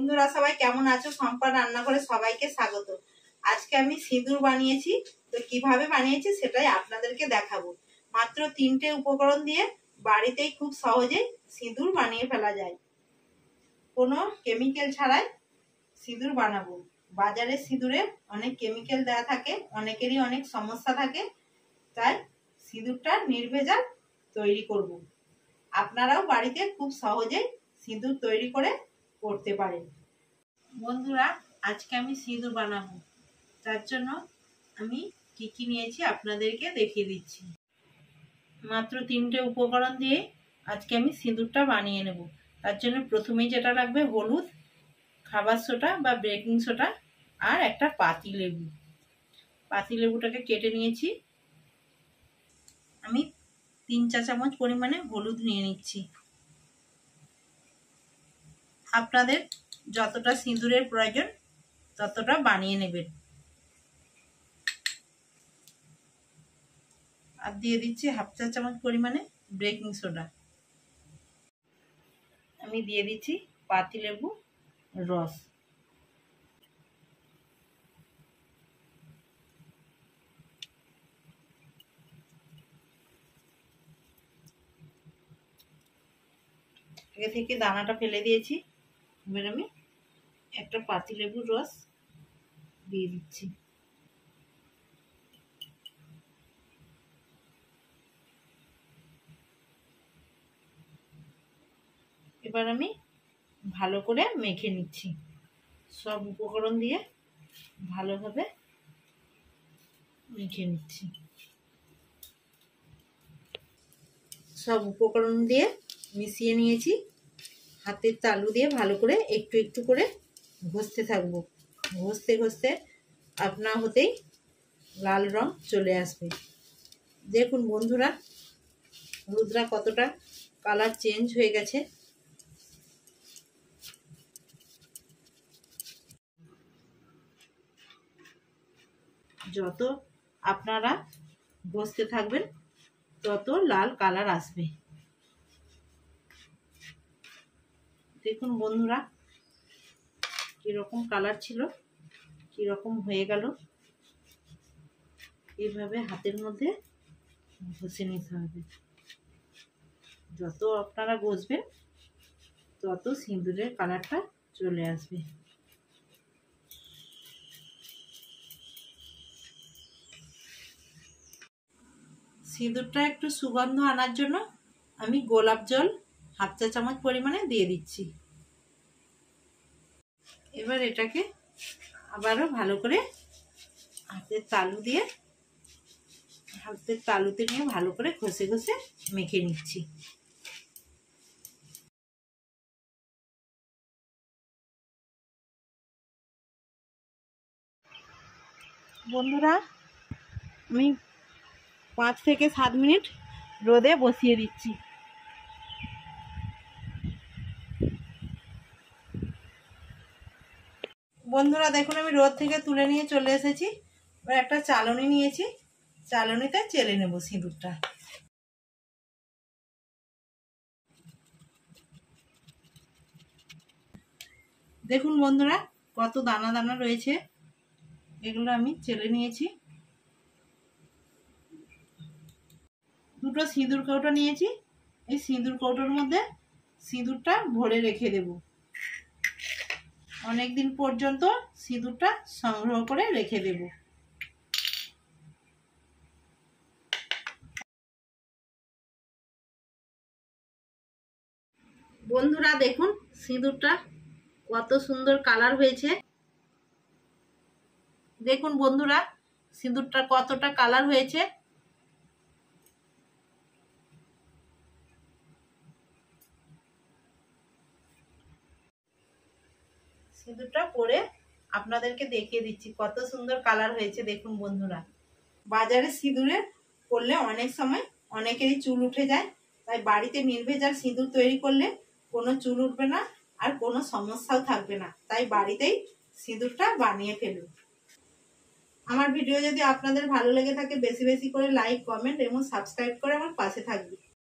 বন্ধুরা সবাই কেমন আছো? সম্পা রান্নাঘরে সবাইকে স্বাগত। আজকে আমি সিঁদুর বানিয়েছি। তো কিভাবে বানিয়েছি সেটাই আপনাদেরকে দেখাবো। মাত্র 3টে উপকরণ দিয়ে বাড়িতেই খুব সহজেই সিঁদুর বানিয়ে ফেলা যায়। কোনো কেমিক্যাল ছাড়াই সিঁদুর বানাবো। বাজারে সিঁদুরে অনেক কেমিক্যাল দেওয়া থাকে, অনেকেরই অনেক সমস্যা থাকে, তাই সিঁদুরটা নির্ভেজাল তৈরি করব। আপনারাও বাড়িতে খুব সহজেই সিঁদুর তৈরি করে করতে পারেন। বন্ধুরা, আজকে আমি সিঁদুর বানাবো। তার জন্য আমি কি কি নিয়েছি আপনাদেরকে দেখিয়ে দিচ্ছি। মাত্র 3টে উপকরণ দিয়ে আজকে আমি সিঁদুরটা বানিয়ে নেব। তার জন্য প্রথমেই যেটা লাগবে হলুদ, খাবার সোডা বা বেকিং সোডা আর একটা পাতিলেবু। পাতিলেবুটাকে কেটে নিয়েছি। আমি 3 চা চামচ পরিমাণে হলুদ নিয়ে নিচ্ছি। আপনাদের যতটা সিঁদুরের প্রয়োজন ততটা বানিয়ে নেবেন। আর দিয়ে দিচ্ছি হাফ চা চামচ পরিমাণে বেকিং সোডা। আমি দিয়ে দিচ্ছি পাতিলেবু রস। আগে থেকে দানাটা ফেলে দিয়েছি। এবার আমি একটা পাতিলেবুর রস দিয়ে দিচ্ছি। এবার আমি ভালো করে মেখে নিচ্ছি। সব উপকরণ দিয়ে ভালোভাবে মেখে নিচ্ছি। সব উপকরণ দিয়ে মিশিয়ে নিয়েছি। হাতের তালু দিয়ে ভালো করে একটু একটু করে ঘষতে থাকবো। ঘষতে ঘষতে আপনা হতেই লাল রং চলে আসবে। দেখুন বন্ধুরা, হলুদরা কতটা কালার চেঞ্জ হয়ে গেছে। যত আপনারা ঘষতে থাকবেন তত লাল কালার আসবে। দেখুন বন্ধুরা, কিরকম কালার ছিল, কিরকম হয়ে গেল। এইভাবে হাতের মধ্যে ঘষে নিতে হবে। যত আপনারা ঘষবেন তত সিঁদুরের কালারটা চলে আসবে। সিঁদুরটা একটু সুগন্ধ আনার জন্য আমি গোলাপ জল হাফ চা চামচ পরিমাণে দিয়ে দিচ্ছি। এবার এটাকে আবারও ভালো করে হাতের তালুতে নিয়ে ভালো করে ঘষে ঘষে মেখে নিচ্ছি। বন্ধুরা, আমি 5 থেকে 7 মিনিট রোদে বসিয়ে দিচ্ছি। বন্ধুরা দেখুন, আমি রোদ থেকে তুলে নিয়ে চলে এসেছি। এবার একটা চালনি নিয়েছি, চালনিতে চেলে নেব সিঁদুরটা। দেখুন বন্ধুরা, কত দানা দানা রয়েছে। এগুলো আমি চেলে নিয়েছি। দুটো সিঁদুর কৌটো নিয়েছি। এই সিঁদুর কৌটোর মধ্যে সিঁদুরটা ভরে রেখে দেব। অনেকদিন পর্যন্ত সিঁদুরটা সংগ্রহ করে রেখে দেব। বন্ধুরা দেখুন, সিঁদুরটা কত সুন্দর কালার হয়েছে। দেখুন বন্ধুরা, সিঁদুরটা কতটা কালার হয়েছে। সিঁদুরটা পরে আপনাদেরকে দেখিয়ে দিচ্ছি কত সুন্দর কালার হয়েছে। দেখুন বন্ধুরা, বাজারে সিঁদুরে করলে অনেক সময় অনেকেরই চুল উঠে যায়, তাই বাড়িতে নির্ভেজাল সিঁদুর তৈরি করলে কোনো চুল উঠবে না আর কোনো সমস্যাও থাকবে না। তাই বাড়িতেই সিঁদুরটা বানিয়ে ফেলুন। আমার ভিডিও যদি আপনাদের ভালো লেগে থাকে বেশি বেশি করে লাইক, কমেন্ট এবং সাবস্ক্রাইব করে আমার পাশে থাকবে।